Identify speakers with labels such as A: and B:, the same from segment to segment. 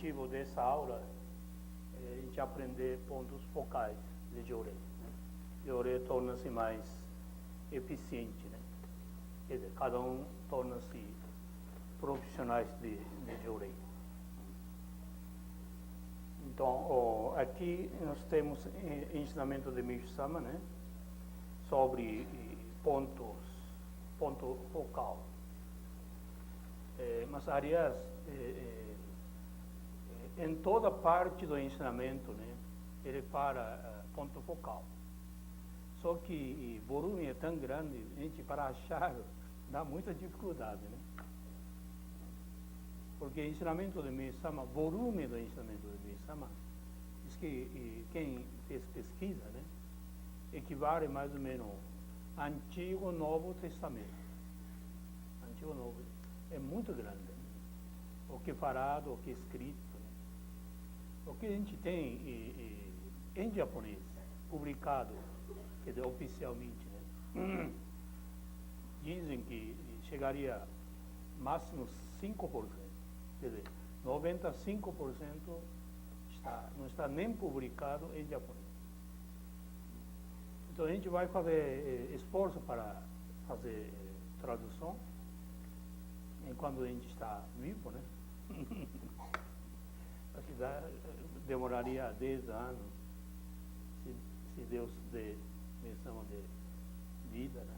A: objetivo dessa aula é a gente aprender pontos focais de Jorei. Né? Jorei torna-se mais eficiente, né? Quer dizer, cada um torna-se profissionais de Jorei. Então, aqui nós temos ensinamento de Meishu-sama, né? Sobre ponto focal. Mas, aliás, em toda parte do ensinamento, né, ele fala ponto focal. Só que o volume é tão grande, a gente para achar dá muita dificuldade, né? Porque o ensinamento de Meishu-sama, volume do ensinamento de Meishu-sama, diz que quem fez pesquisa, né, equivale mais ou menos ao Antigo e Novo Testamento. Antigo e Novo é muito grande, né? O que falado, o que escrito. Né? O que a gente tem em japonês, publicado, quer dizer, oficialmente, né? Dizem que chegaria máximo 5%. Quer dizer, 95% não está nem publicado em japonês. Então a gente vai fazer esforço para fazer tradução, enquanto a gente está vivo, né? Acho que demoraria 10 anos, se Deus der menção de vida, né?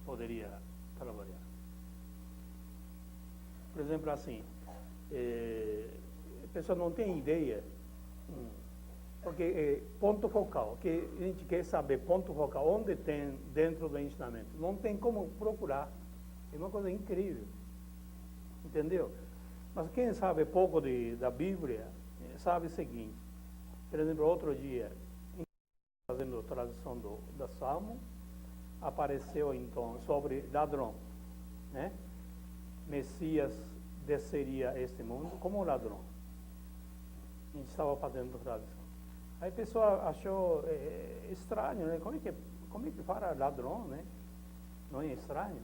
A: Poderia trabalhar. Por exemplo, assim, a pessoa não tem ideia, porque ponto focal, que a gente quer saber ponto focal, onde tem dentro do ensinamento, não tem como procurar, é uma coisa incrível, entendeu? Mas quem sabe pouco da Bíblia, sabe o seguinte, por exemplo, outro dia, fazendo tradução da Salmo, apareceu então sobre ladrão, né? Messias desceria a este mundo como ladrão. A gente estava fazendo tradução. Aí a pessoa achou estranho, né? Como é que fala ladrão, né? Não é estranho?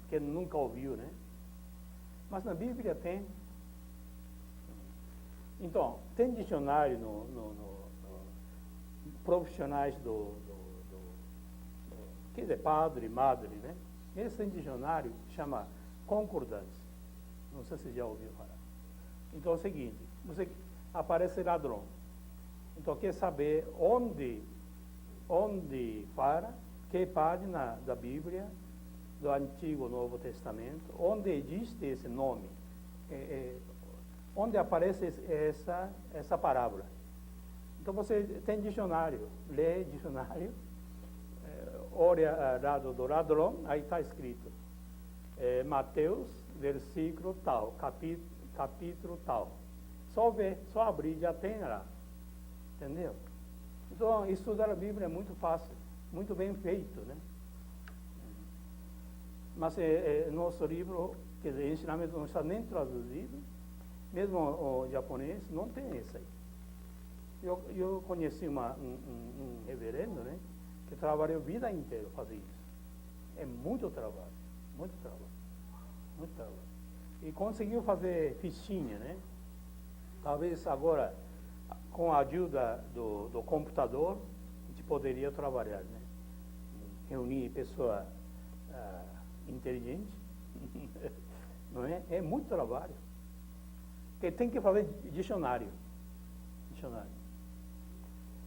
A: Porque nunca ouviu, né? Mas na Bíblia tem. Então, tem dicionário no profissionais quer dizer, padre, madre, né? Esse dicionário chama concordância. Não sei se já ouviu falar. Então é o seguinte, você aparece ladrão. Então quer saber onde fala, que página da Bíblia, do Antigo e Novo Testamento, onde existe esse nome, onde aparece essa parábola. Então você tem dicionário, lê dicionário, olha lado do ladrão, aí está escrito Mateus, versículo tal, capítulo tal. Só ver, só abrir, já tem lá. Entendeu? Então, estudar a Bíblia é muito fácil, muito bem feito, né? Mas nosso livro, quer dizer, o ensinamento não está nem traduzido, mesmo o japonês não tem isso aí. Eu conheci um reverendo, né, que trabalhou a vida inteira fazer isso. É muito trabalho, muito trabalho, muito trabalho. E conseguiu fazer fichinha, né? Talvez agora, com a ajuda do computador, a gente poderia trabalhar, né? Reunir pessoa inteligente, não é? É muito trabalho. Porque tem que fazer dicionário.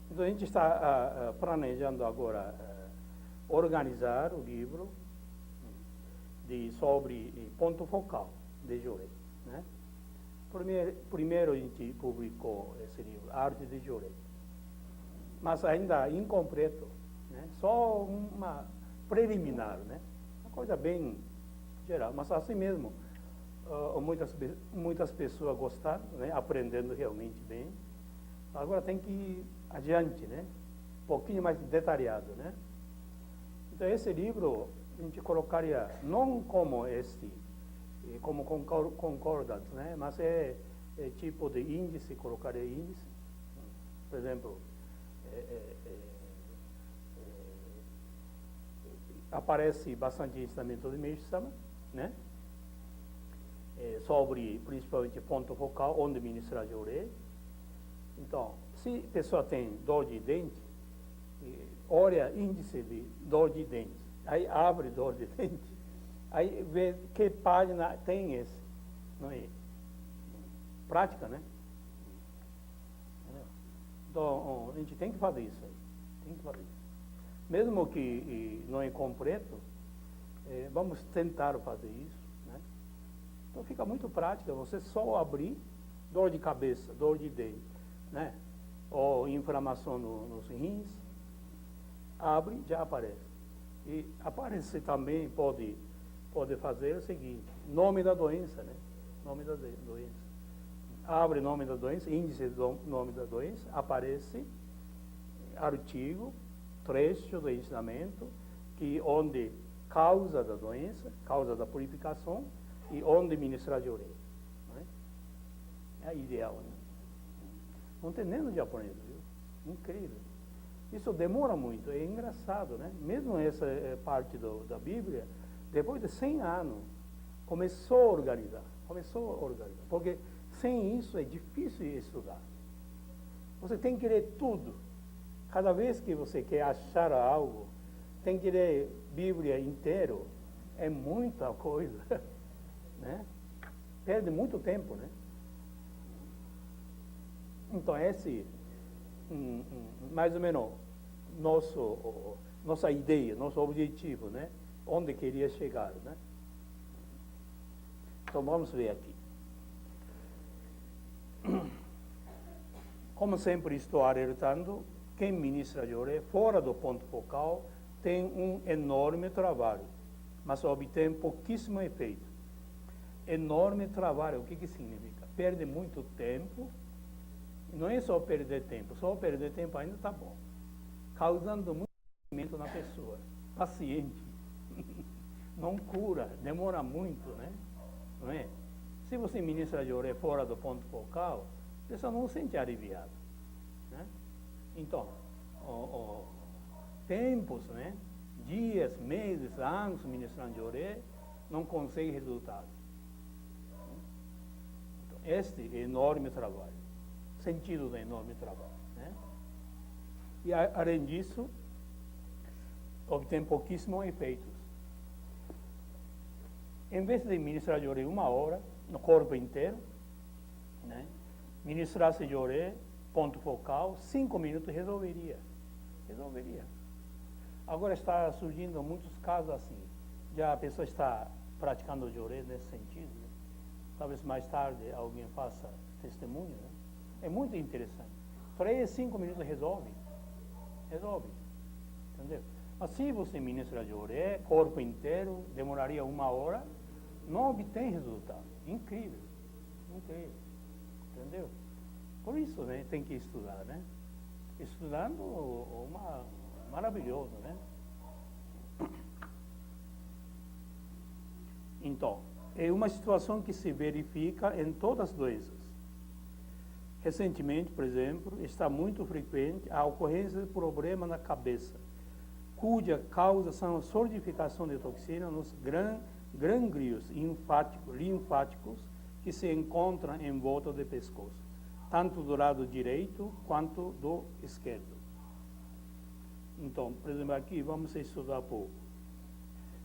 A: Então a gente está planejando agora organizar o livro sobre ponto focal de Jorei, né? Primeiro a gente publicou esse livro, Arte de Jorei, mas ainda incompleto, né? Só uma preliminar, né? Uma coisa bem geral, mas assim mesmo, muitas pessoas gostaram, né? Aprendendo realmente bem. Agora tem que ir adiante, né? Um pouquinho mais detalhado, né? Então esse livro a gente colocaria não como como concordance, né? Mas é tipo de índice, colocaria índice. Por exemplo, aparece bastante ensinamento de Meishu-sama, né? sobre, principalmente, ponto focal, onde ministrar Joré. Então, se a pessoa tem dor de dente, olha índice de dor de dente, aí abre dor de dente, aí vê que página tem esse, não é? Prática, né? Então, a gente tem que fazer isso aí, tem que fazer isso. Mesmo que não é completo, vamos tentar fazer isso, né? Então fica muito prática, você só abrir, dor de cabeça, dor de dente, né? Ou inflamação nos rins, abre, já aparece. E aparece também, pode fazer o seguinte, nome da doença, né? Nome da doença. Abre nome da doença, índice do nome da doença, aparece artigo, trecho do ensinamento, que onde causa da doença, causa da purificação, e onde ministrar de orelha. É ideal, né? Não tem nem no japonês, viu? Incrível. Isso demora muito, é engraçado, né? Mesmo essa parte da Bíblia, depois de 100 anos, começou a organizar, porque sem isso é difícil estudar. Você tem que ler tudo. Cada vez que você quer achar algo, tem que ler Bíblia inteiro, é muita coisa, né? Perde muito tempo, né? Então, esse, mais ou menos, nossa ideia, nosso objetivo, né? Onde queria chegar, né? Então, vamos ver aqui. Como sempre estou alertando, quem ministra Joré fora do ponto focal tem um enorme trabalho, mas obtém pouquíssimo efeito. Enorme trabalho, o que significa? Perde muito tempo, não é só perder tempo ainda está bom, causando muito sofrimento na pessoa, paciente, não cura, demora muito, né? Não é? Se você ministra Joré fora do ponto focal, a pessoa não se sente aliviada, né? Então, tempos, né? Dias, meses, anos ministrando Joré, não consegue resultado. Então, este é enorme trabalho, sentido do enorme trabalho, né? E além disso, obtém pouquíssimos efeitos. Em vez de ministrar Joré 1 hora, no corpo inteiro, né? Ministrar-se Joré, ponto focal, 5 minutos resolveria. Agora está surgindo muitos casos assim. Já a pessoa está praticando Joré nesse sentido, né? Talvez mais tarde alguém faça testemunho, né? É muito interessante. 3, 5 minutos resolve. Entendeu? Mas se você ministra Joré, corpo inteiro, demoraria 1 hora, não obtém resultado. Incrível. Entendeu? Por isso, né, tem que estudar, né? Estudando, maravilhoso, né? Então, é uma situação que se verifica em todas as doenças. Recentemente, por exemplo, está muito frequente a ocorrência de problema na cabeça, cuja causa são a solidificação de toxina nos gânglios linfáticos que se encontram em volta do pescoço, tanto do lado direito quanto do esquerdo. Então, por exemplo, aqui vamos estudar um pouco.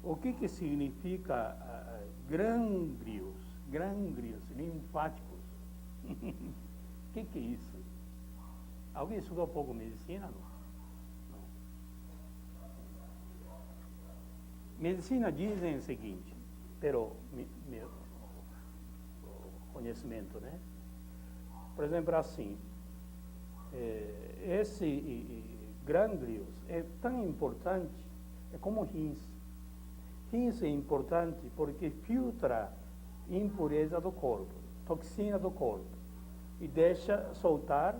A: O que significa gânglios linfáticos? O que é isso? Alguém estudou um pouco medicina? Não. Medicina dizem o seguinte, pelo meu conhecimento, né? Por exemplo, assim, esse gânglios é tão importante, é como rins. Rins é importante porque filtra impureza do corpo, toxina do corpo, e deixa soltar,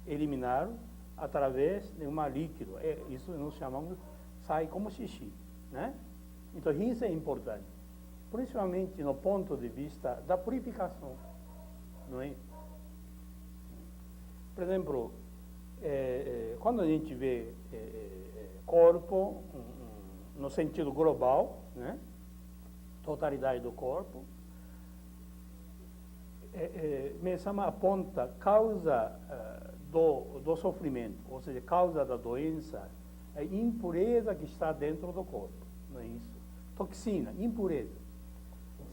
A: eliminar através de um líquido. Isso nós chamamos, sai como xixi, né? Então, rins é importante, principalmente no ponto de vista da purificação, não é? Por exemplo, quando a gente vê corpo no sentido global, né? Totalidade do corpo, Mesama aponta causa do sofrimento, ou seja, causa da doença, é impureza que está dentro do corpo, não é isso? Toxina, impureza.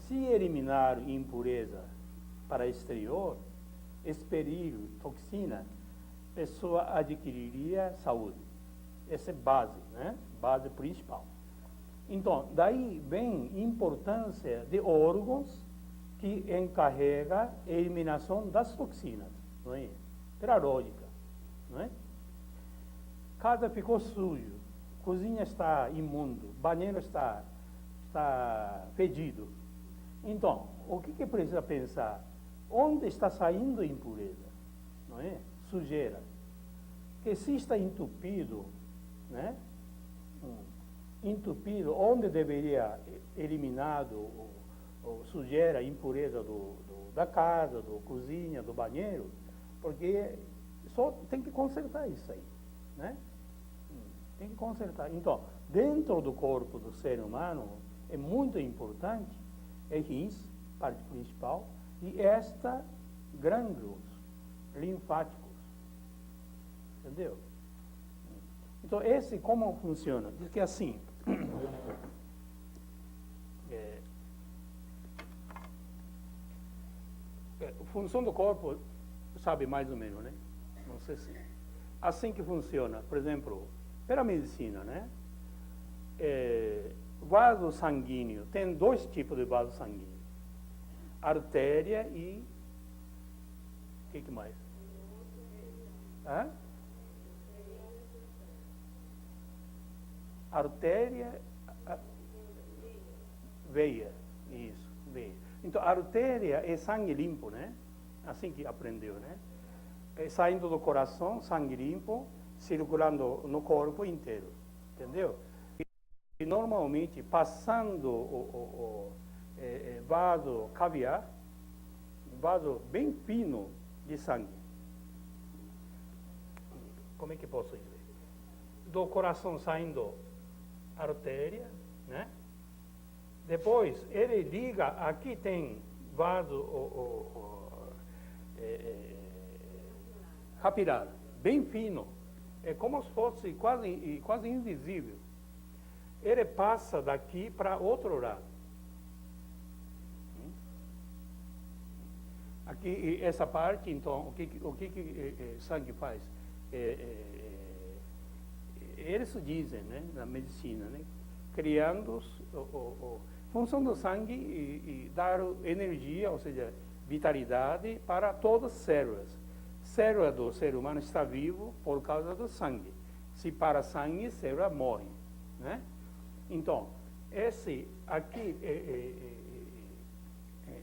A: Se eliminar impureza para exterior, expelir toxina, a pessoa adquiriria saúde. Essa é base, né? Base principal. Então, daí vem a importância de órgãos que encarrega a eliminação das toxinas, não é? Pela lógica, não é? Casa ficou sujo, cozinha está imundo, banheiro está fedido. Então, o que precisa pensar? Onde está saindo a impureza, não é? Sujeira. Que se está entupido, né? Entupido, onde deveria eliminado sujeira, impureza da casa, do cozinha, do banheiro, porque só tem que consertar isso aí, né? Tem que consertar. Então, dentro do corpo do ser humano, é muito importante, é rins, parte principal, e glândulos linfáticos, entendeu? Então, esse como funciona? Diz que é assim, a função do corpo, sabe mais ou menos, né? Não sei se... Assim que funciona, por exemplo, pela medicina, né? Vaso sanguíneo, tem dois tipos de vaso sanguíneo. Artéria e... O que mais? Hã? Artéria, veia, isso, veia. Então, a artéria é sangue limpo, né? Assim que aprendeu, né? Saindo do coração, sangue limpo, circulando no corpo inteiro, entendeu? E normalmente, passando o vaso caviar, vaso bem fino de sangue. Como é que posso dizer? Do coração saindo artéria, né? Depois ele liga, aqui tem vaso capilar, bem fino, é como se fosse quase invisível. Ele passa daqui para outro lado. Aqui, essa parte, então, o que sangue faz? Eles dizem, né, na medicina, né, criando função do sangue e dar energia, ou seja, vitalidade para todas as células. Célula do ser humano está vivo por causa do sangue. Se para sangue, a célula morre, né? Então, esse aqui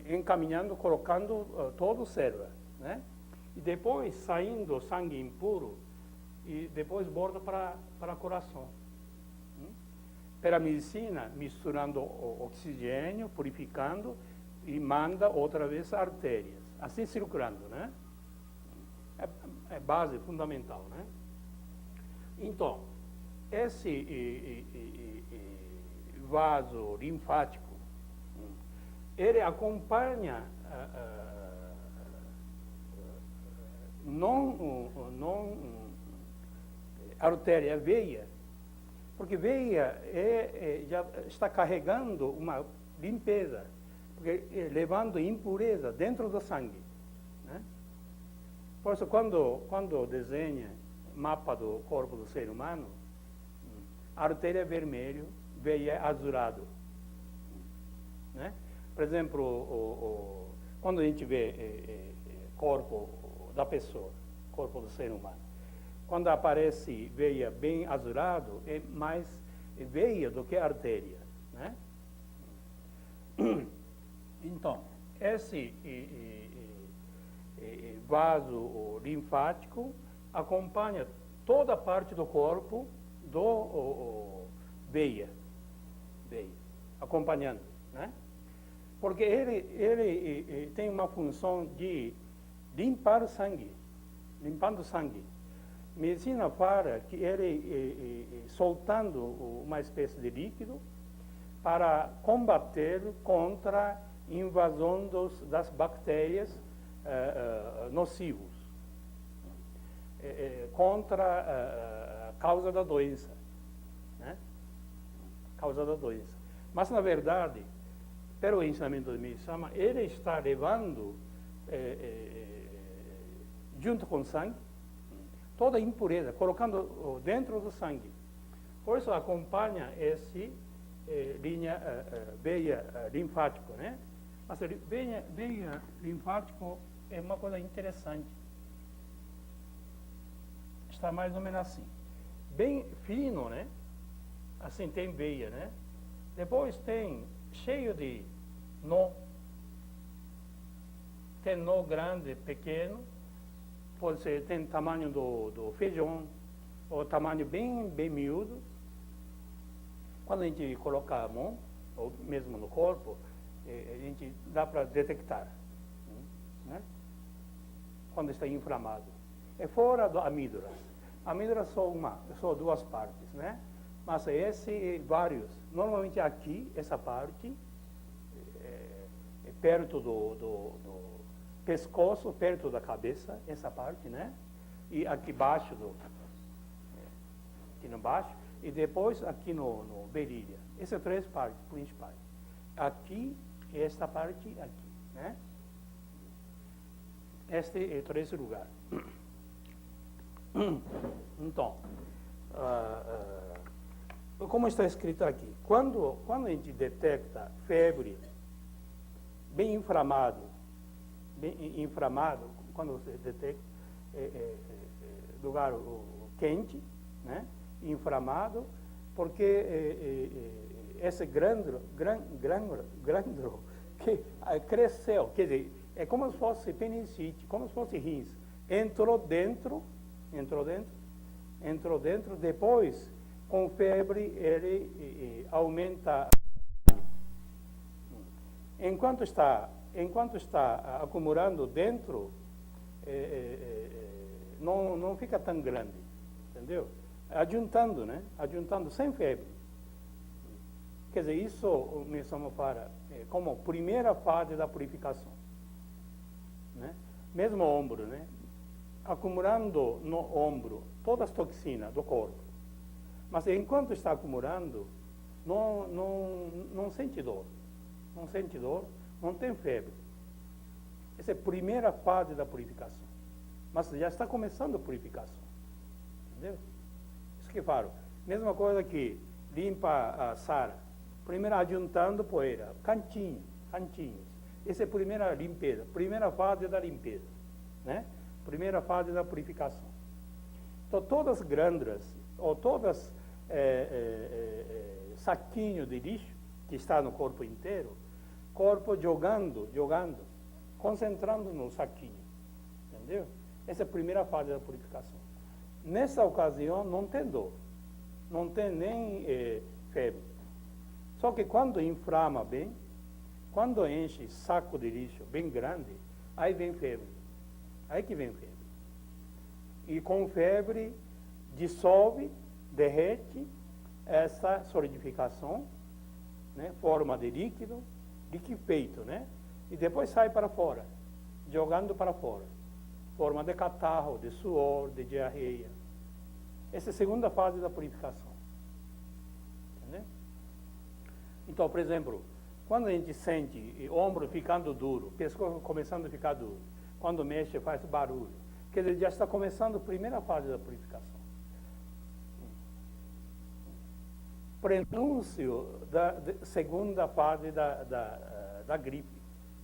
A: encaminhando, colocando toda a célula, né? E depois saindo sangue impuro e depois volta para o coração. Pela medicina, misturando o oxigênio, purificando e manda outra vez artérias, assim circulando, né? É base fundamental, né? Então, esse vaso linfático, ele acompanha não artéria, veia, porque veia já está carregando uma limpeza, porque levando impureza dentro do sangue, né? Por isso, quando desenha mapa do corpo do ser humano, a artéria é vermelho, veia é azulado, né? Por exemplo, quando a gente vê corpo da pessoa, corpo do ser humano, quando aparece veia bem azulado, é mais veia do que artéria, né? Então, esse vaso linfático acompanha toda a parte do corpo do veia, acompanhando, né? Porque ele tem uma função de limpar o sangue, limpando o sangue. Medicina fala que ele soltando uma espécie de líquido para combater contra a invasão das bactérias nocivos contra a causa da doença, né? Causa da doença. Mas, na verdade, pelo ensinamento de Meisama, ele está levando, junto com o sangue, toda a impureza, colocando dentro do sangue. Por isso, acompanha esse veia linfático, né? Mas veia linfático é uma coisa interessante. Está mais ou menos assim. Bem fino, né? Assim tem veia, né? Depois tem cheio de nó. Tem nó grande, pequeno. Pode ser, tem tamanho do feijão, ou tamanho bem miúdo. Quando a gente coloca a mão, ou mesmo no corpo, a gente dá para detectar, né? Quando está inflamado. É fora da amígdala. A amígdala é só duas partes, né? Mas esse, vários. Normalmente aqui, essa parte, perto do pescoço, perto da cabeça, essa parte, né? E aqui embaixo, aqui embaixo, e depois aqui no virilha. Essas três partes principais. Aqui, esta parte aqui, né? Este é três lugares. Então, como está escrito aqui, quando a gente detecta febre bem inflamado, quando você detecta lugar quente, né, inflamado, porque esse grânulo que cresceu, quer dizer, é como se fosse apendicite, como se fosse rins, entrou dentro, depois, com febre, ele aumenta. Enquanto está acumulando dentro, não fica tão grande, entendeu? Ajuntando, né? Ajuntando sem febre. Quer dizer, isso me chama para como primeira fase da purificação, né? Mesmo o ombro, né? Acumulando no ombro todas as toxinas do corpo. Mas enquanto está acumulando, não sente dor. Não sente dor, não tem febre. Essa é a primeira fase da purificação. Mas já está começando a purificação. Entendeu? Isso que eu falo. Mesma coisa que limpa a sala. Primeiro ajuntando poeira, cantinhos. Essa é a primeira limpeza, primeira fase da limpeza, né? Primeira fase da purificação. Então, todas as glândulas, ou todas saquinhos de lixo que está no corpo inteiro, corpo jogando, concentrando no saquinho, entendeu? Essa é a primeira fase da purificação. Nessa ocasião, não tem dor, não tem nem febre. Só que quando inflama bem, quando enche saco de lixo bem grande, aí vem febre. Aí que vem febre. E com febre, dissolve, derrete essa solidificação, né, forma de líquido, liquefeito, né? E depois sai para fora, jogando para fora. Forma de catarro, de suor, de diarreia. Essa é a segunda fase da purificação. Entendeu? Então, por exemplo, quando a gente sente o ombro ficando duro, pescoço começando a ficar duro, quando mexe faz barulho, quer dizer, já está começando a primeira fase da purificação. Prenúncio da segunda fase da gripe.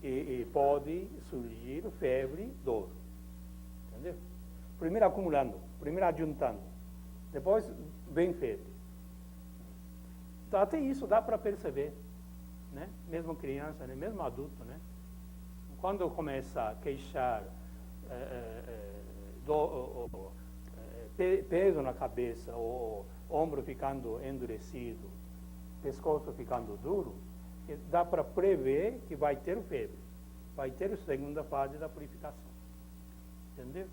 A: E pode surgir febre, dor. Entendeu? Primeiro acumulando, primeiro ajuntando, depois vem febre. Então, até isso dá para perceber, né? Mesmo criança, né? Mesmo adulto, né? Quando começa a queixar peso na cabeça, ou ombro ficando endurecido, pescoço ficando duro, dá para prever que vai ter febre, vai ter a segunda fase da purificação. Entendeu?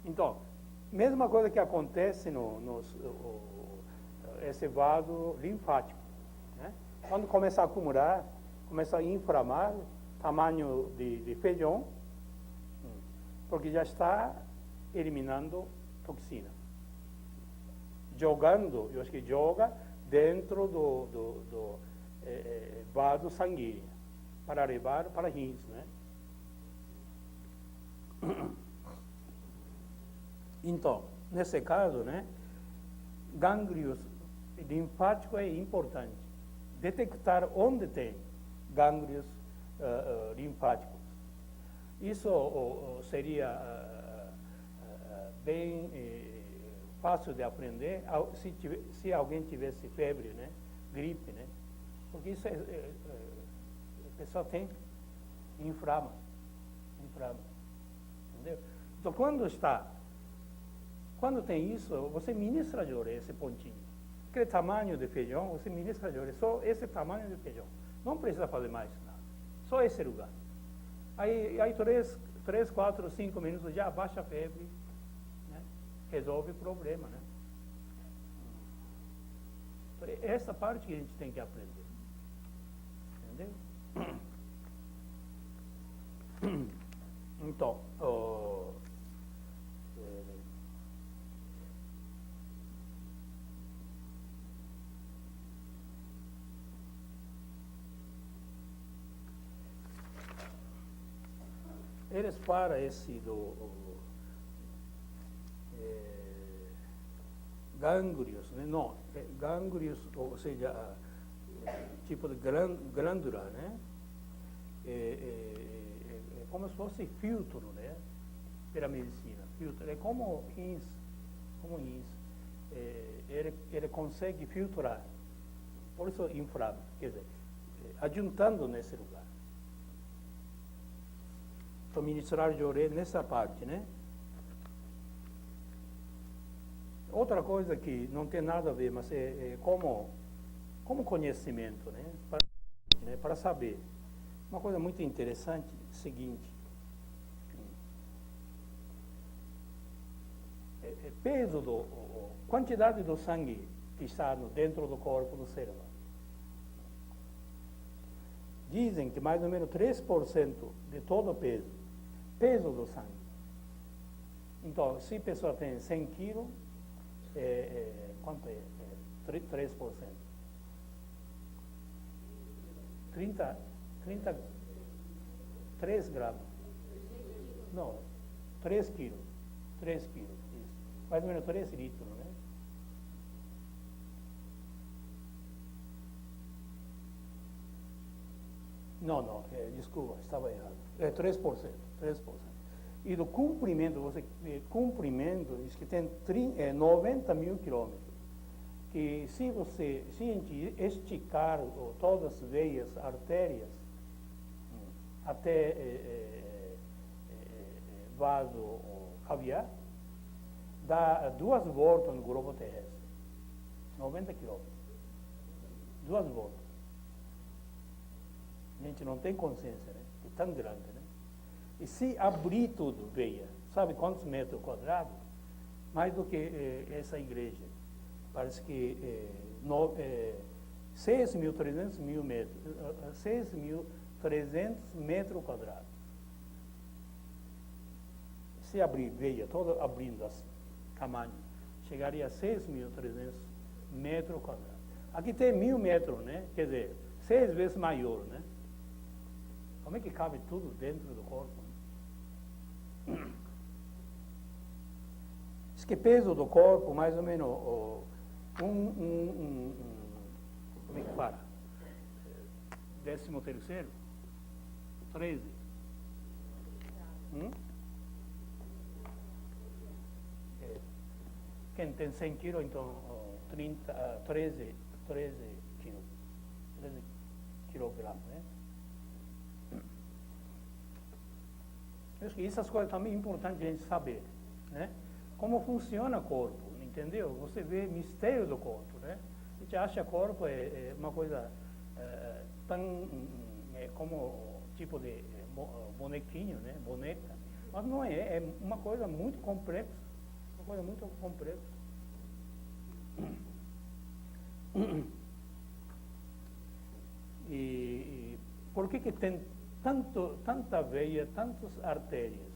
A: Então, mesma coisa que acontece esse vaso linfático, né? Quando começa a acumular, começa a inflamar, tamanho de feijão, porque já está eliminando toxina. Jogando, eu acho que joga dentro do vaso sanguíneo, para levar para rins, né? Então, nesse caso, né, gânglios linfáticos é importante. Detectar onde tem gânglios linfáticos. Isso seria bem fácil de aprender se alguém tivesse febre, né, gripe, né? Porque isso a pessoa tem, inflama, entendeu? Então, quando tem isso, você ministra de orelha esse pontinho. Aquele tamanho de feijão, você ministra de orelha, só esse tamanho de feijão. Não precisa fazer mais nada, só esse lugar. Aí 3, 4, 5 minutos já abaixa a febre, né? Resolve o problema, né? Então, essa parte que a gente tem que aprender. Entendeu? Então, eles para esse gânglios, né? Não, gânglios, ou seja, tipo de glândula, né? É como se fosse filtro, né? Pela medicina, filtro. É como rins. Ele consegue filtrar, por isso inflama, quer dizer, adjuntando nesse lugar. Então, ministrar de orelha nessa parte, né? Outra coisa que não tem nada a ver, mas é como conhecimento, né? Para saber. Uma coisa muito interessante, seguinte. Peso quantidade do sangue que está dentro do corpo do ser humano. Dizem que mais ou menos 3% de todo o peso do sangue. Então, se a pessoa tem 100 quilos, quanto é? 3%. 3 gramas. Não, 3 quilos. 3 quilos, isso. Mais ou menos 3 litros, né? Não, desculpa, estava errado. É 3%. E do comprimento, diz que tem 90 mil quilômetros. Que se a gente esticar todas as veias, artérias, até vaso caviar, dá 2 voltas no globo terrestre. 90 quilômetros. 2 voltas. A gente não tem consciência, né? É tão grande, né? E se abrir tudo, veia, sabe quantos metros quadrados? Mais do que essa igreja. Parece que 6.300 metros quadrados. Se abrir, veia, todo abrindo assim, tamanho, chegaria a 6.300 metros quadrados. Aqui tem 1.000 metros, né? Quer dizer, 6 vezes maior, né? Como é que cabe tudo dentro do corpo? Diz que peso do corpo, mais ou menos, como é que fala? 13º? 13. Quem tem 100 quilos, então 13 quilos. 13 quilogramas, né? Acho que essas coisas também é importante a gente saber, né? Como funciona o corpo, entendeu? Você vê mistério do corpo, né? A gente acha que o corpo é uma coisa tão como tipo de bonequinho, né? Boneca, mas não é, é uma coisa muito complexa, E por que tem tanta veia, tantas artérias,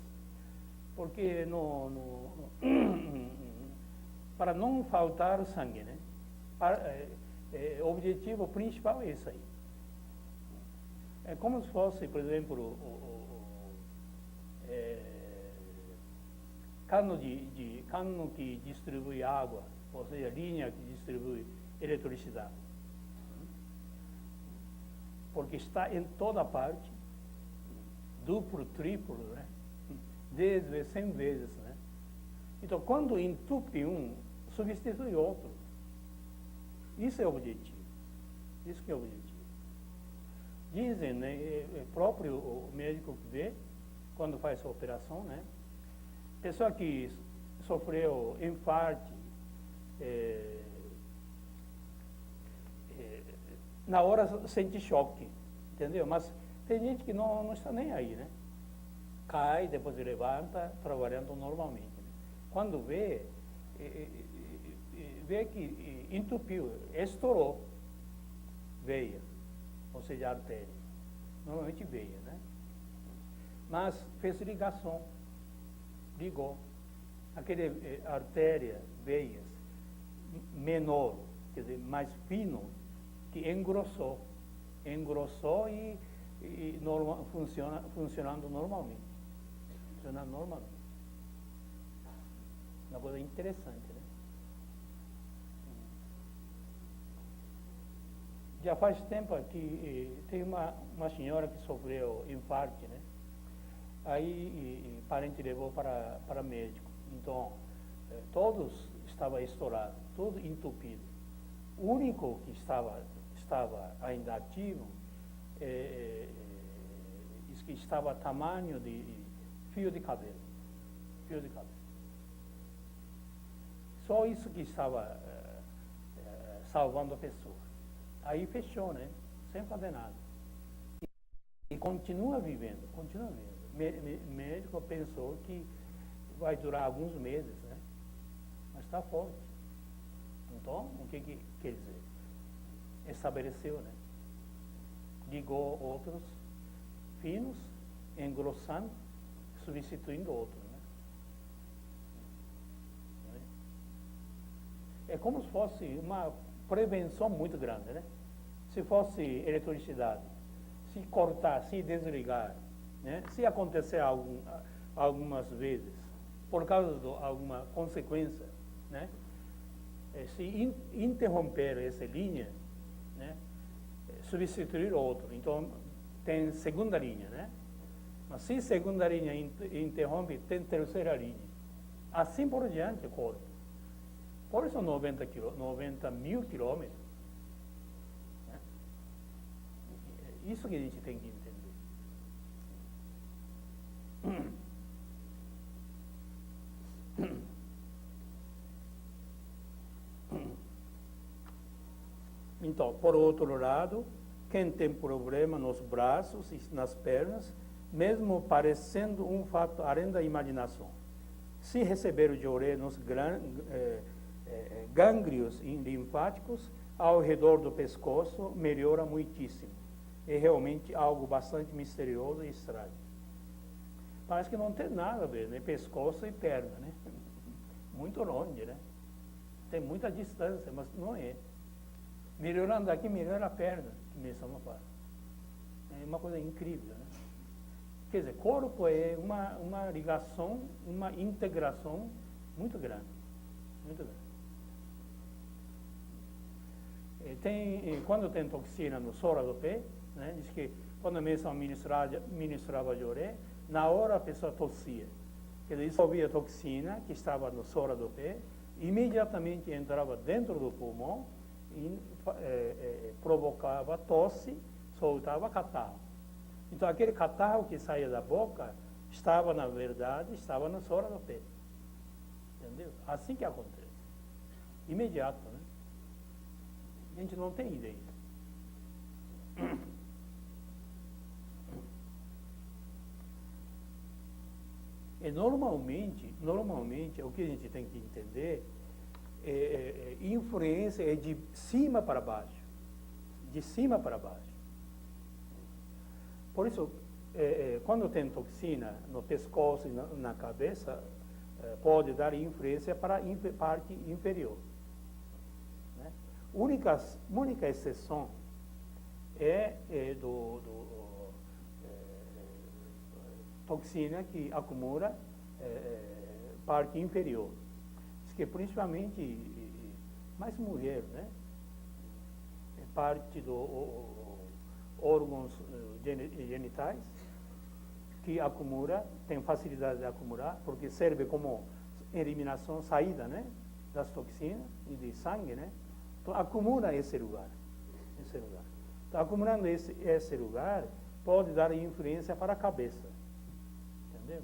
A: porque para não faltar sangue, né? O objetivo principal é isso aí. É como se fosse, por exemplo, cano que distribui água, ou seja, linha que distribui eletricidade. Porque está em toda parte, duplo, triplo, né? 10 vezes, 100 vezes, né? Então, quando entupe um, substitui outro. Isso é o objetivo. Isso que é o objetivo. Dizem, né, próprio o médico que vê, quando faz a operação, né? Pessoa que sofreu infarto, na hora sente choque, entendeu? Mas tem gente que não está nem aí, né? Cai, depois se levanta, trabalhando normalmente. Né? Quando vê que entupiu, estourou veia, ou seja, artéria. Normalmente veia, né? Mas fez ligação, ligou. Aquele artéria, veias, menor, quer dizer, mais fino, que engrossou e funcionando normalmente. Funcionando normalmente. Uma coisa interessante, né? Já faz tempo que tem uma senhora que sofreu infarto, né? Aí parente levou para médico. Então, todos estavam estourados, tudo entupido. O único que estava ainda ativo, que estava tamanho de fio de cabelo. Fio de cabelo. Só isso que estava salvando a pessoa. Aí fechou, né? Sem fazer nada. E continua vivendo, continua vivendo. O médico pensou que vai durar alguns meses, né? Mas está forte. Então, o que quer dizer? Estabeleceu, né? Ligou outros finos, engrossando, substituindo outros, né? É como se fosse uma prevenção muito grande, né? Se fosse eletricidade, se cortar, se desligar, né? Se acontecer algumas vezes, por causa de alguma consequência, né? Se interromper essa linha, né? Substituir outro. Então, tem segunda linha, né? Mas se segunda linha interrompe, tem terceira linha. Assim por diante, o corpo. Por isso 90 mil quilômetros. Né? Isso que a gente tem que entender. Então, por outro lado, quem tem problema nos braços e nas pernas, mesmo parecendo um fato além da imaginação, se receber o dioré nos gânglios linfáticos ao redor do pescoço, melhora muitíssimo. É realmente algo bastante misterioso e estranho. Parece que não tem nada a ver, né? Pescoço e perna, né? Muito longe, né? Tem muita distância, mas não é. Melhorando aqui, melhora a perna, que mencionou fala. É uma coisa incrível, né? Quer dizer, corpo é uma ligação, uma integração muito grande. Muito grande. Quando tem toxina no soro do pé, né, diz que quando a mesa ministrava dioré, na hora a pessoa tossia. Quer dizer, dissolvia a toxina que estava no soro do pé, imediatamente entrava dentro do pulmão e provocava tosse, soltava catarro. Então, aquele catarro que saía da boca estava, na verdade, estava no soro do pé. Entendeu? Assim que acontece. Imediato, né? A gente não tem ideia. E normalmente, o que a gente tem que entender influência é de cima para baixo. De cima para baixo. Por isso, quando tem toxina no pescoço e na cabeça, pode dar influência para a parte inferior. Né? Única exceção é toxina que acumula parte inferior. Diz que principalmente mais mulher, né? Parte dos órgãos genitais que acumula, tem facilidade de acumular, porque serve como eliminação, saída, né? Das toxinas e de sangue, né? Então acumula esse lugar. Então, acumulando esse lugar, pode dar influência para a cabeça. Entendeu?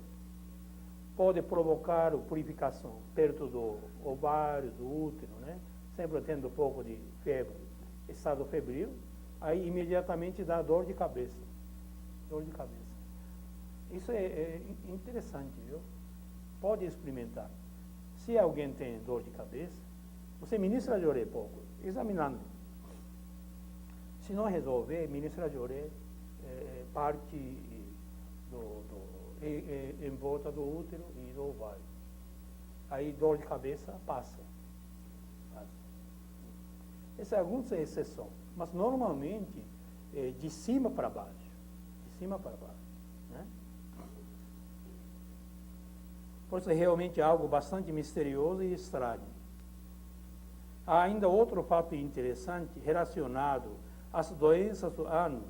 A: Pode provocar purificação perto do ovário, do útero, né? Sempre tendo um pouco de febre, estado febril, aí imediatamente dá dor de cabeça. Dor de cabeça. Isso é interessante, viu? Pode experimentar. Se alguém tem dor de cabeça, você ministra de orelha pouco, examinando. Se não resolver, ministra de orelha parte em volta do útero e do ovário. Aí dor de cabeça passa. Essa é alguma exceção, mas normalmente de cima para baixo. De cima para baixo. Né? Por isso é realmente algo bastante misterioso e estranho. Há ainda outro fato interessante relacionado às doenças do ânus.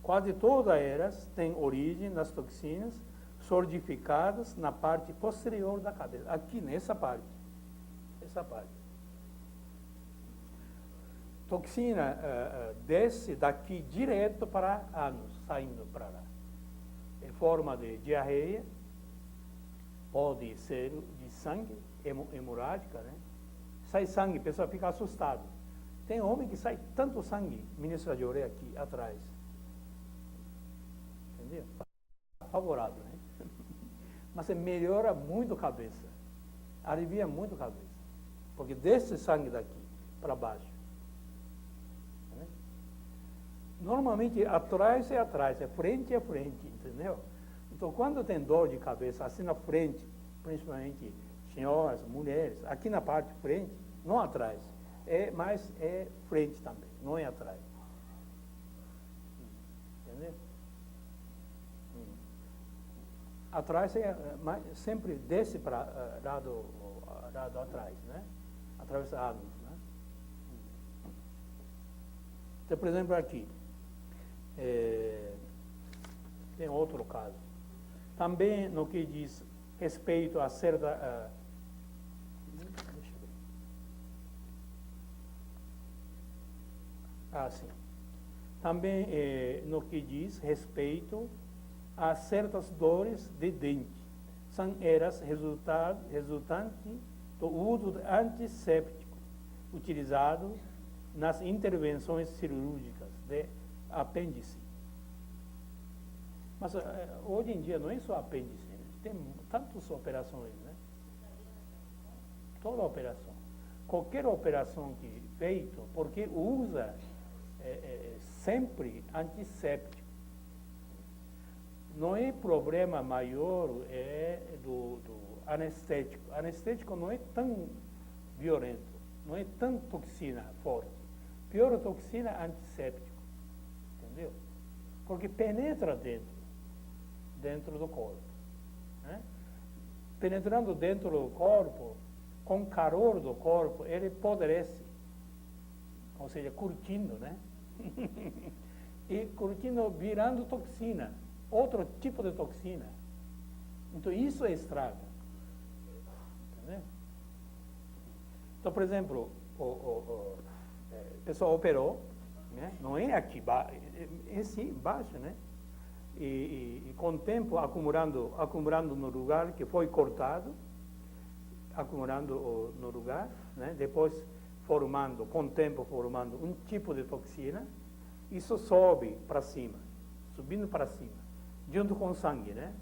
A: Quase todas elas têm origem nas toxinas solidificadas na parte posterior da cabeça, aqui nessa parte. Essa parte. Toxina desce daqui direto para ânus, saindo para lá. Em forma de diarreia, pode ser de sangue, hemorrágica, né? Sai sangue, a pessoa fica assustada. Tem homem que sai tanto sangue, ministra de orelha aqui atrás. Entendeu? Favorável, né? Mas melhora muito a cabeça. Alivia muito a cabeça. Porque desce sangue daqui para baixo. Né? Normalmente atrás é atrás, é frente, entendeu? Então quando tem dor de cabeça assim na frente, principalmente senhoras, mulheres, aqui na parte de frente, não atrás, mas é frente também, não é atrás. Entendeu? Atrás sempre desce para lado atrás, né? Atravessado, né? Então, por exemplo, aqui, tem outro caso. Também no que diz respeito a certa... deixa eu ver. Sim. Também no que diz respeito a certas dores de dente. São elas resultantes do uso de antisséptico utilizado nas intervenções cirúrgicas de apêndice. Mas hoje em dia não é só apêndice, né? Tem tantas operações, né? Toda operação. Qualquer operação que feita, porque usa sempre antisséptico. Não é problema maior do anestético. Anestético não é tão violento, não é tão toxina forte. Pior toxina é antisséptico, entendeu? Porque penetra dentro do corpo. Né? Penetrando dentro do corpo, com calor do corpo, ele apodrece, ou seja, curtindo, né? E curtindo, virando toxina. Outro tipo de toxina. Então, isso é estraga. Entendeu? Então, por exemplo, o pessoal operou, né? Não é aqui, é sim, embaixo, né? E com o tempo, acumulando no lugar que foi cortado, acumulando no lugar, né? Depois com o tempo formando um tipo de toxina, isso sobe para cima, subindo para cima. Junto com o sangue, né?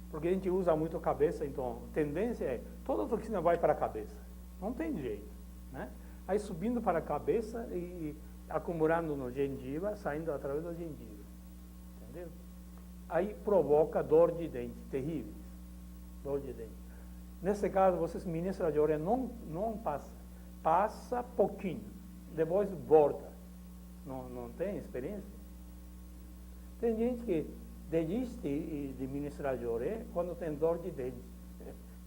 A: Porque a gente usa muito a cabeça, então a tendência é toda a toxina vai para a cabeça. Não tem jeito, né? Aí subindo para a cabeça e acumulando no gengiva, saindo através da gengiva. Entendeu? aí provoca dor de dente, terríveis, dor de dente. Nesse caso, vocês ministram de orelha, não passa pouquinho, depois volta. Não tem experiência? Tem gente que desiste de ministrar de orelha quando tem dor de dente.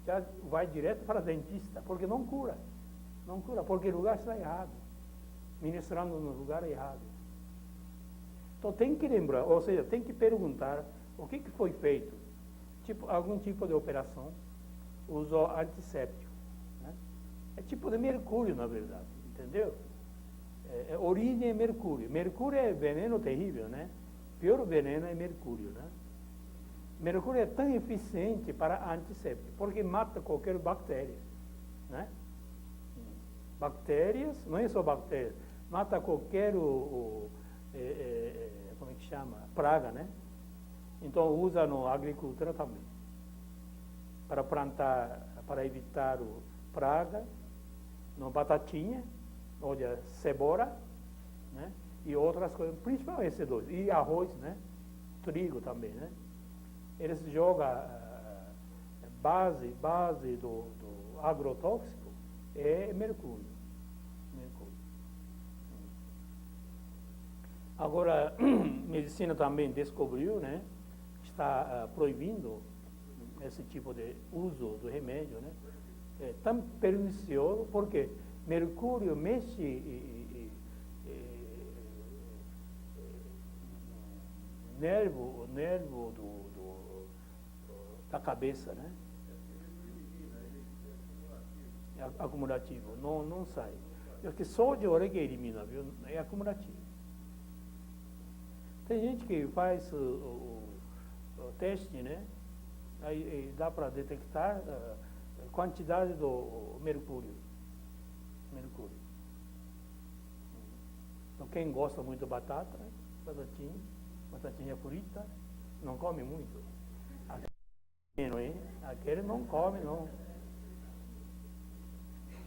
A: Já vai direto para dentista, porque não cura. Não cura, porque o lugar está errado. Ministrando no lugar errado. Então tem que lembrar, ou seja, tem que perguntar o que foi feito. Algum tipo de operação, usou antisséptico. Né? É tipo de mercúrio, na verdade, entendeu? Origem é mercúrio. Mercúrio é veneno terrível, né? Pior veneno é mercúrio, né? Mercúrio é tão eficiente para antisséptico, porque mata qualquer bactéria, né? Bactérias, não é só bactérias, mata qualquer, como é que chama? Praga, né? Então usa na agricultura também, para plantar, para evitar praga, no batatinha, olha, cebola, né? E outras coisas, principalmente esses dois, e arroz, né? Trigo também, né? Eles jogam base do agrotóxico é mercúrio. Agora, medicina também descobriu, né? Está proibindo esse tipo de uso do remédio, né? É tão pernicioso porque mercúrio mexe nervo da cabeça, né? É acumulativo, não sai. Porque só de orelha que elimina, viu? É acumulativo. Tem gente que faz o teste, né? Aí dá para detectar a quantidade do mercúrio. Então quem gosta muito de batata, né? Batatinha frita, não come muito. Aquele não come, não.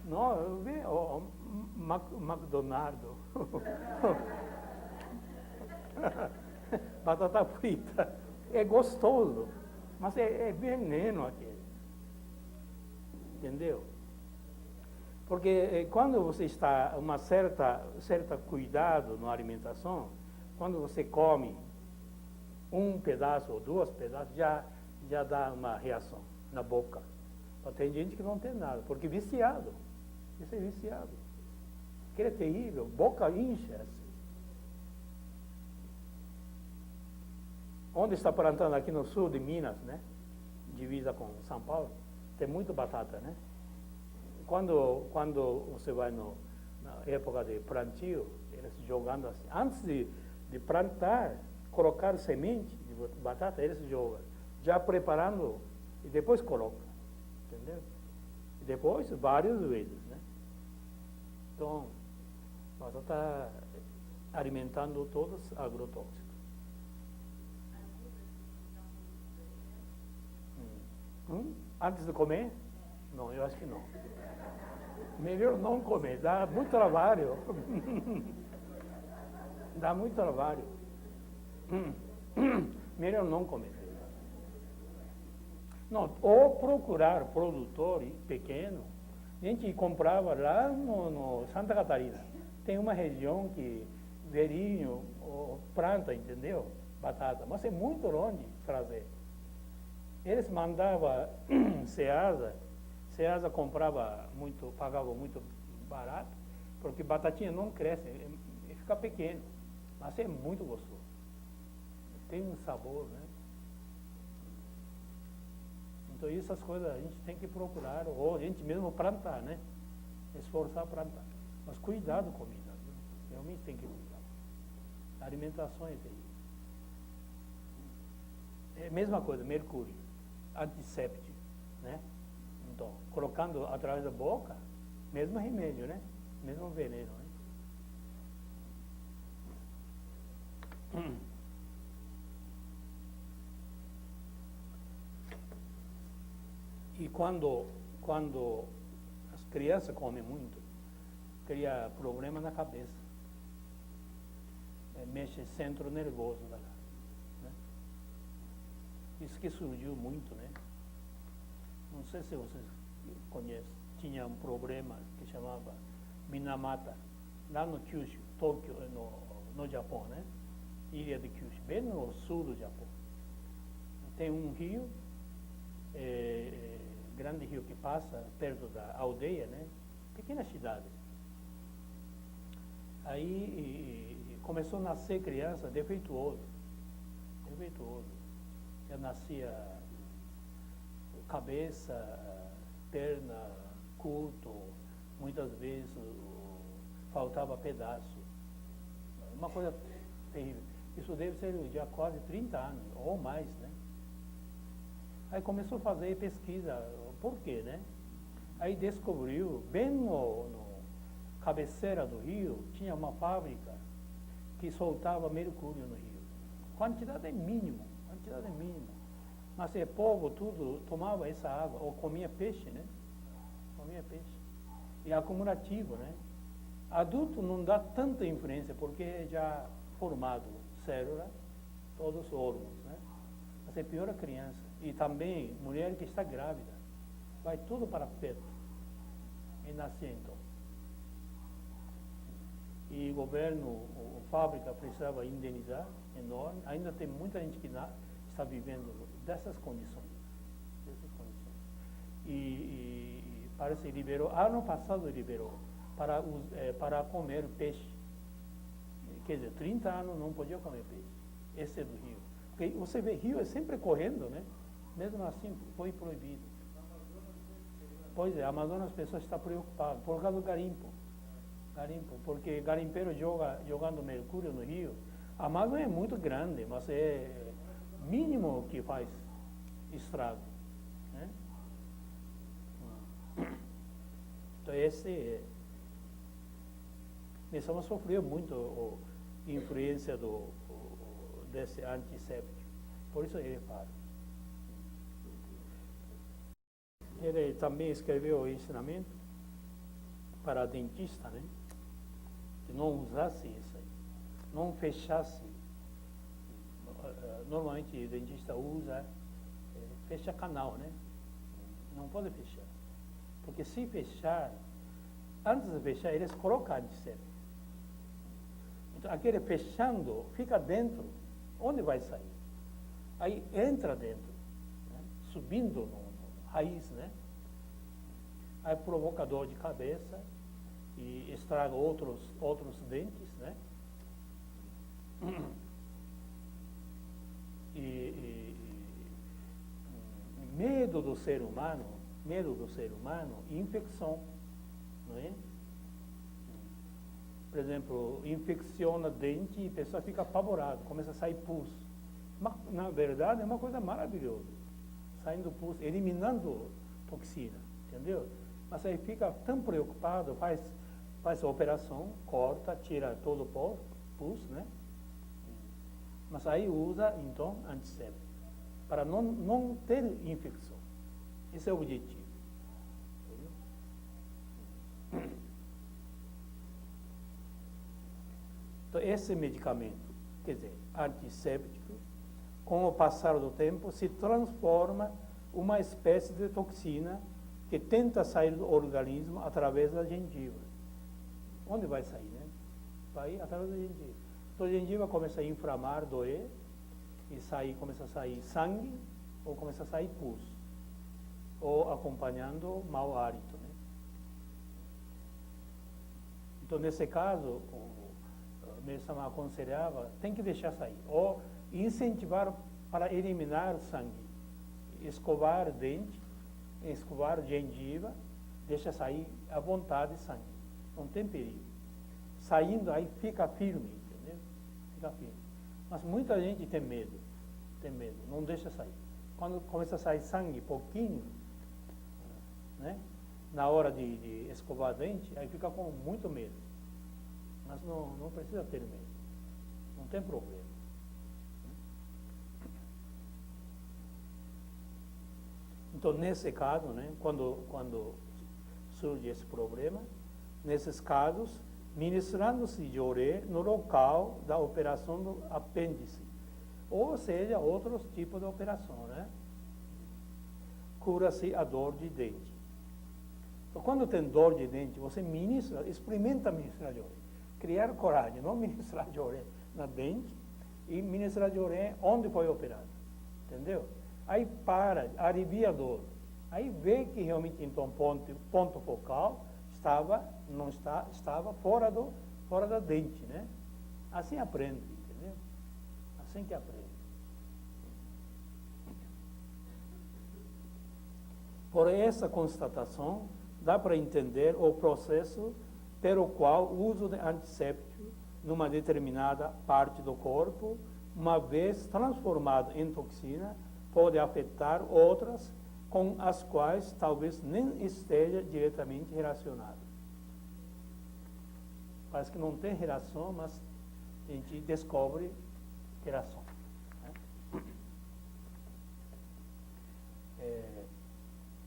A: Não, eu vi o McDonald's. Batata frita. É gostoso, mas é veneno aquele. Entendeu? Porque quando você está uma certa cuidado na alimentação, quando você come um pedaço ou dois pedaços, já dá uma reação na boca. Mas tem gente que não tem nada, porque viciado. Isso é viciado. Aquilo é terrível, boca incha assim. Onde está plantando aqui no sul de Minas, né? Divisa com São Paulo, tem muito batata, né? Quando você vai na época de plantio, eles jogando assim, antes de plantar, colocar semente de batata, eles jogam, já preparando e depois colocam, entendeu? E depois várias vezes, né? Então, você está alimentando todos agrotóxicos. Antes de comer? Não, eu acho que não. Melhor não comer, dá muito trabalho. Dá muito trabalho. Melhor não comer. Não, ou procurar produtor pequeno. A gente comprava lá no Santa Catarina. Tem uma região que velhinho planta, entendeu? Batata, mas é muito longe trazer. Eles mandavam Ceasa comprava muito, pagava muito barato, porque batatinha não cresce, fica pequeno, mas é muito gostoso. Tem um sabor, né? Então essas coisas a gente tem que procurar, ou a gente mesmo plantar, né? Esforçar para plantar. Mas cuidado com a comida, viu? Realmente tem que cuidar. A alimentação é terrível. É a mesma coisa, mercúrio, antisséptico, né? Então, colocando através da boca, mesmo remédio, né? Mesmo veneno, né? E quando as crianças comem muito, cria problema na cabeça. Mexe centro nervoso, né? Isso que surgiu muito, né? Não sei se vocês conhecem. Tinha um problema que chamava Minamata, lá no Kyushu, Tóquio, no Japão, né? Ilha de Kyushu, bem no sul do Japão. Tem um rio, grande rio que passa perto da aldeia, né? Pequena cidade. Aí começou a nascer criança defeituoso. Já nascia cabeça, perna, curto, muitas vezes faltava pedaço. Uma coisa terrível. Isso deve ser já quase 30 anos, ou mais, né? Aí começou a fazer pesquisa, por quê, né? Aí descobriu, bem no cabeceira do rio, tinha uma fábrica que soltava mercúrio no rio. Quantidade mínima. Mas o povo tudo tomava essa água, ou comia peixe, né? E é acumulativo, né? Adulto não dá tanta influência, porque é já formado célula, todos os órgãos, né? Mas é pior a criança. E também mulher que está grávida. Vai tudo para feto e nascimento. E o governo, a fábrica precisava indenizar, enorme. Ainda tem muita gente que está vivendo dessas condições. E parece que liberou, ano passado liberou, para comer peixe. Quer dizer, 30 anos não podia comer peixe. Esse é do rio. Porque você vê, rio é sempre correndo, né? Mesmo assim, foi proibido. Pois é, a Amazonas, as pessoas estão preocupadas por causa do garimpo, porque garimpeiro jogando mercúrio no rio. A Amazônia é muito grande, mas é mínimo que faz estrago, né? Então nós estamos sofrendo muito a influência desse antisséptico. Por isso ele fala. Ele também escreveu o ensinamento para dentista, né? Que não usasse isso aí, não fechasse. Normalmente o dentista usa, fecha canal, né? Não pode fechar. Porque se fechar, antes de fechar, eles colocam antisséptico. Então, aquele fechando, fica dentro. Onde vai sair? Aí entra dentro, né? Subindo no raiz, né? Aí provoca dor de cabeça e estraga outros dentes, né? Medo do ser humano, infecção, não é? Por exemplo, infecciona dente e a pessoa fica apavorada, começa a sair pus. Mas, na verdade, é uma coisa maravilhosa. Saindo pus, eliminando toxina, entendeu? Mas aí fica tão preocupado, faz a operação, corta, tira todo o pus, né? Mas aí usa, então, antisséptico, para não ter infecção. Esse é o objetivo. Entendeu? Então, esse medicamento, quer dizer, antisséptico, com o passar do tempo, se transforma uma espécie de toxina que tenta sair do organismo através da gengiva. Onde vai sair, né? Vai através da gengiva. Então a gengiva começa a inflamar, doer, e começa a sair sangue, ou começa a sair pus, ou acompanhando mau hálito, né? Então, nesse caso, o médico aconselhava, tem que deixar sair, ou incentivar para eliminar sangue, escovar dente, escovar gengiva, deixa sair à vontade sangue, não tem perigo. Saindo aí fica firme, entendeu? Fica firme. Mas muita gente tem medo, não deixa sair. Quando começa a sair sangue, pouquinho, né? Na hora de escovar dente, aí fica com muito medo. Mas não precisa ter medo, não tem problema. Então, nesse caso, né, quando surge esse problema, nesses casos, ministrando-se de oré no local da operação do apêndice, Ou seja, outros tipos de operação, né? Cura-se a dor de dente. Então, quando tem dor de dente, você experimenta ministrar Joré. Criar coragem, não ministrar Joré na dente e ministrar Joré onde foi operado. Entendeu? Aí para, alivia a dor. Aí vê que realmente então ponto focal estava fora da dente, né? Assim aprende, entendeu? Assim que aprende. Por essa constatação, dá para entender o processo pelo qual o uso de antisséptico numa determinada parte do corpo, uma vez transformado em toxina, pode afetar outras com as quais talvez nem esteja diretamente relacionado. Parece que não tem relação, mas a gente descobre relação. Né?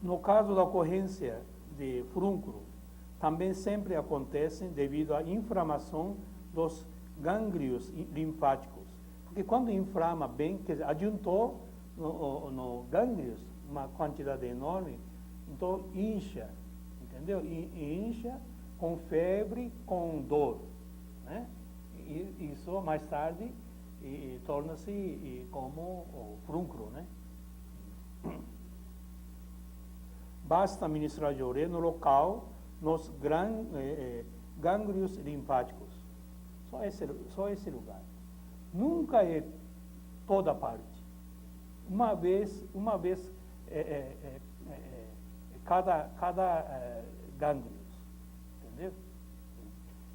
A: No caso da ocorrência de furúnculo, também sempre acontece devido à inflamação dos gânglios linfáticos. Porque quando inflama bem, quer dizer, adiantou no gânglios uma quantidade enorme, então incha, entendeu? E incha com febre, com dor, né? E isso mais tarde torna-se como o furúnculo, né? Basta ministrar Joré no local, nos gânglios linfáticos. Só esse lugar. Nunca é toda parte. Uma vez cada gânglio, entendeu?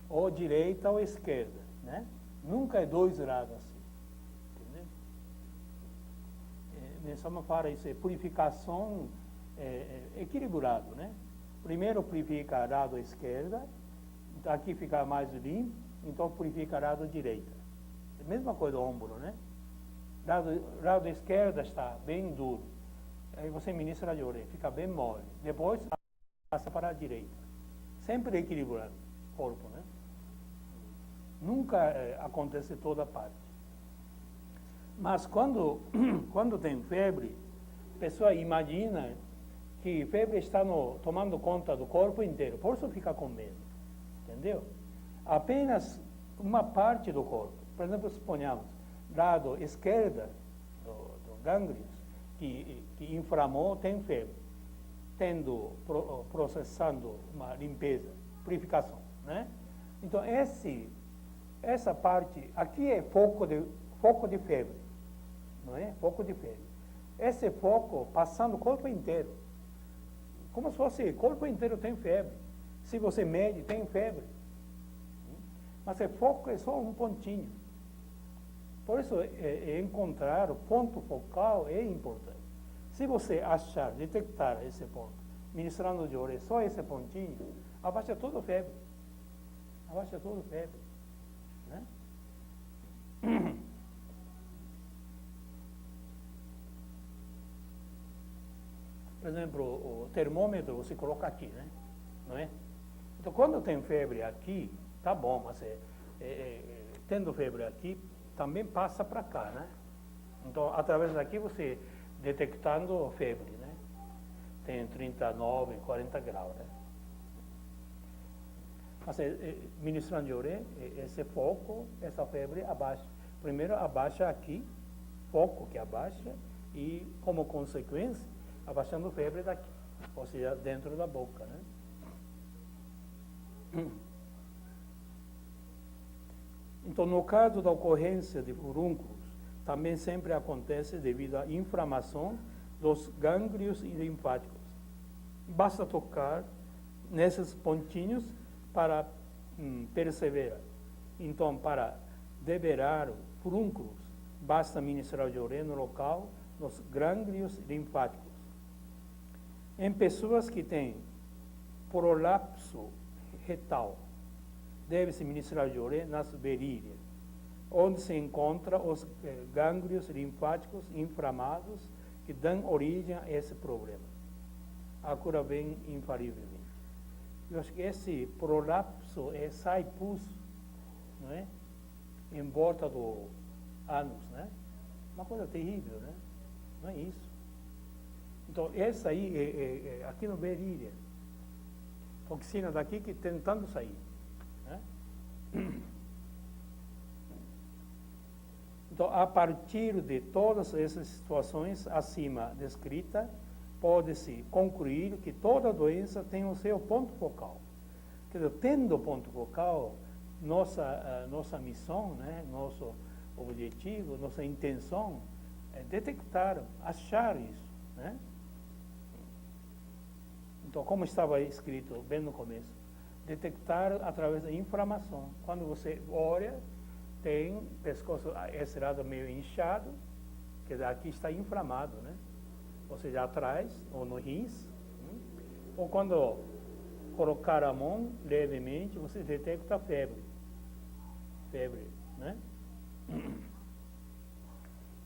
A: Ou direita ou esquerda, né? Nunca é dois lados assim, entendeu? Nessa fala isso é purificação equilibrado, né? Primeiro purifica o lado esquerda, aqui fica mais limpo, então purifica o lado direita. É a mesma coisa do ombro, né? Lado esquerdo está bem duro. Aí você ministra a Joré, fica bem mole. Depois passa para a direita. Sempre equilibrado o corpo, né? Nunca acontece toda parte. Mas quando tem febre, a pessoa imagina que febre está tomando conta do corpo inteiro. Por isso fica com medo. Entendeu? Apenas uma parte do corpo. Por exemplo, suponhamos, lado esquerda do gânglios, que inflamou, tem febre, processando uma limpeza, purificação, né? Então, essa parte, aqui é foco de febre, não é? Foco de febre. Esse foco passando o corpo inteiro, como se fosse o corpo inteiro tem febre. Se você mede, tem febre. Mas o foco é só um pontinho. Por isso, encontrar o ponto focal é importante. Se você achar, detectar esse ponto, ministrando de Joré, só esse pontinho, abaixa toda a febre. Abaixa toda a febre. Né? Por exemplo, o termômetro você coloca aqui, né? Não é? Então, quando tem febre aqui, tá bom, mas tendo febre aqui, também passa para cá, né? Então, através daqui você detectando febre, né? Tem 39, 40 graus, né? Mas ministrando Joré, esse foco, essa febre abaixa. Primeiro abaixa aqui, foco que abaixa, e como consequência, abaixando febre daqui, ou seja, dentro da boca, né? Então, no caso da ocorrência de furúnculos, também sempre acontece devido à inflamação dos gânglios linfáticos. Basta tocar nesses pontinhos para perceber. Então, para deberar furúnculos, basta ministrar Joré no local, nos gânglios linfáticos. Em pessoas que têm prolapso retal, deve-se ministrar Joré nas virilhas, onde se encontram os gânglios linfáticos inflamados que dão origem a esse problema. A cura vem infalivelmente. Eu acho que esse prolapso sai pus, não é? Em volta do ânus, né? Uma coisa terrível, né? Não é isso. Então, essa aí é aqui no Berília. Toxina daqui que tentando sair. Né? Então, a partir de todas essas situações acima descritas, pode-se concluir que toda doença tem o seu ponto focal. Quer dizer, tendo ponto focal, nossa missão, né, nosso objetivo, nossa intenção é detectar, achar isso. Né? Então, como estava escrito bem no começo, detectar através da inflamação. Quando você olha, tem pescoço, esse lado meio inchado, quer dizer, aqui está inflamado, né? Ou seja, atrás, ou no rins. Ou quando colocar a mão levemente, você detecta febre. Febre, né?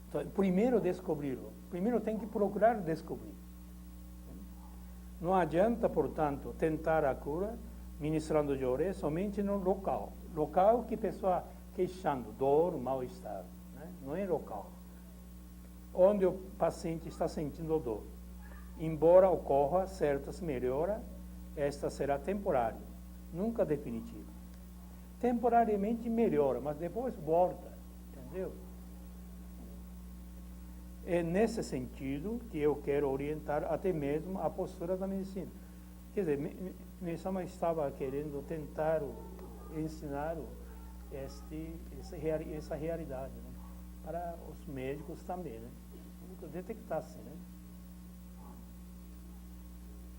A: Então, primeiro descobri-lo. Primeiro tem que procurar descobrir. Não adianta, portanto, tentar a cura ministrando Joré somente no local. Local que a pessoa queixando, dor, mal-estar. Né? Não é local. Onde o paciente está sentindo dor. Embora ocorra certas melhoras, esta será temporária, nunca definitiva. Temporariamente melhora, mas depois volta, entendeu? É nesse sentido que eu quero orientar até mesmo a postura da medicina. Quer dizer, Mesama estava querendo tentar ensinar essa realidade, né? Para os médicos também, né? Detectassem, né?